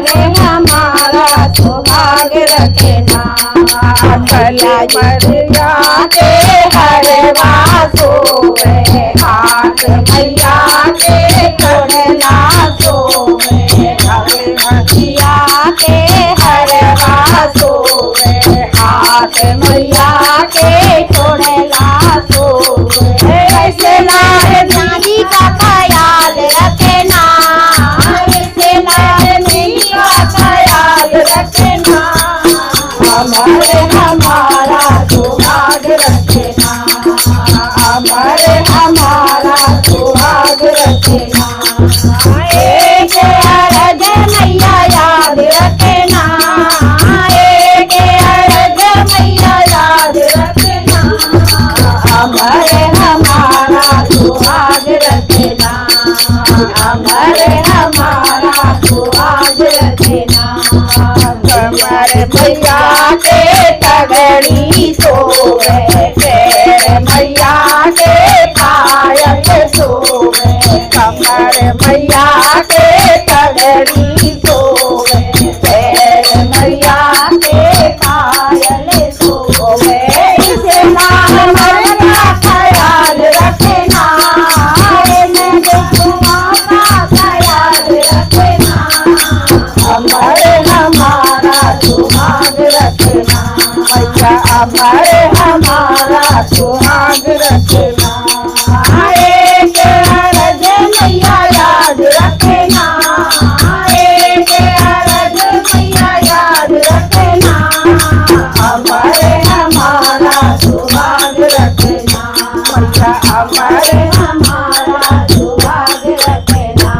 हमारा सुहाग रखना। मैया के हरवा सोवे, हाथ मैया के छोड़ना सोवे। मैया के हरवा सोवे, हाथ मैया के छोड़ना सोवे। ऐसे लाल नानी का ख्याल रखना, ऐसे लाल नानी का ख्याल रखना। हमारा सुहाग रखना, हमारा सुहाग रखना। एक अरज मैया याद रखना, एक अरज मैया याद रखना। हमारा सुहाग रखना, हमारा सुहाग रखना। मैया के तगड़ी सोवे, मैया के पायल सोवे। कमर मैया के तगड़ी सोवे, मैया के पायल सोवे। इसे लाल का ख्याल रखना, का ख्याल रखना। हमारा सुहाग रखना, मैया हमारा सुहाग रखना। एक अरज मैया याद रखना, एक अरज मैया याद रखना। हमारा सुहाग रखना, मैया हमारा सुहाग रखना।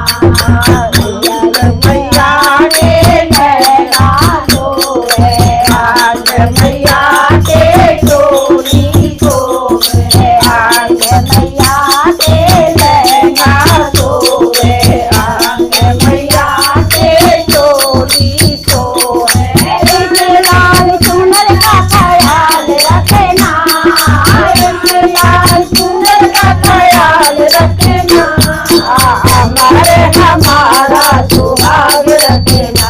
मैया के नैना सोवे, आज मैया के डोली सोवे। आज मैया के नैना सोवे, आज मैया के डोली सोवे। लाल सुंदर का ख्याल रखना, लाल सुंदर का ख्याल रखना। हमारा सुहाग रखना,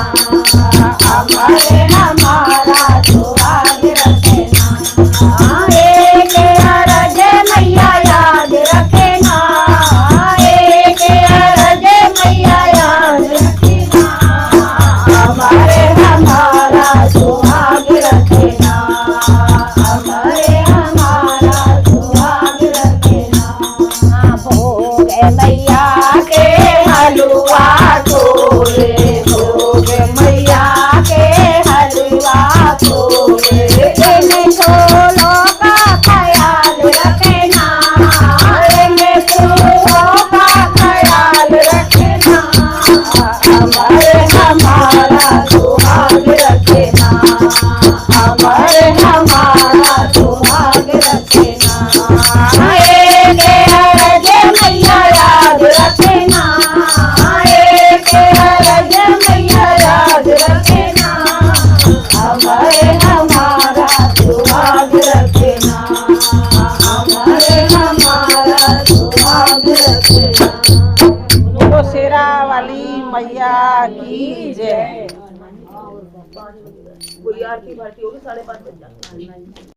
हमारा सुहाग रखना। एक अरज मैया याद रखना, एक अरज मैया याद रखना। हमारा सुहाग रखना, हमारा सुहाग रखना। भोग मैया के हलवा तोड़े, भोग मैया के हलवा तोड़े। इन्हें फूलों का ख्याल रखना, इन्हें फूलों का ख्याल रखना। हमारा सुहाग रखना, हमारा सुहाग रखना। एक अरज मैया याद रखना, एक अरज मैया याद रखना। हमारा सुहाग रखना, हमारा सुहाग रखना। तो शेरा वाली मैया की जय। कोई आरती भारती होगी 5:30 बजे।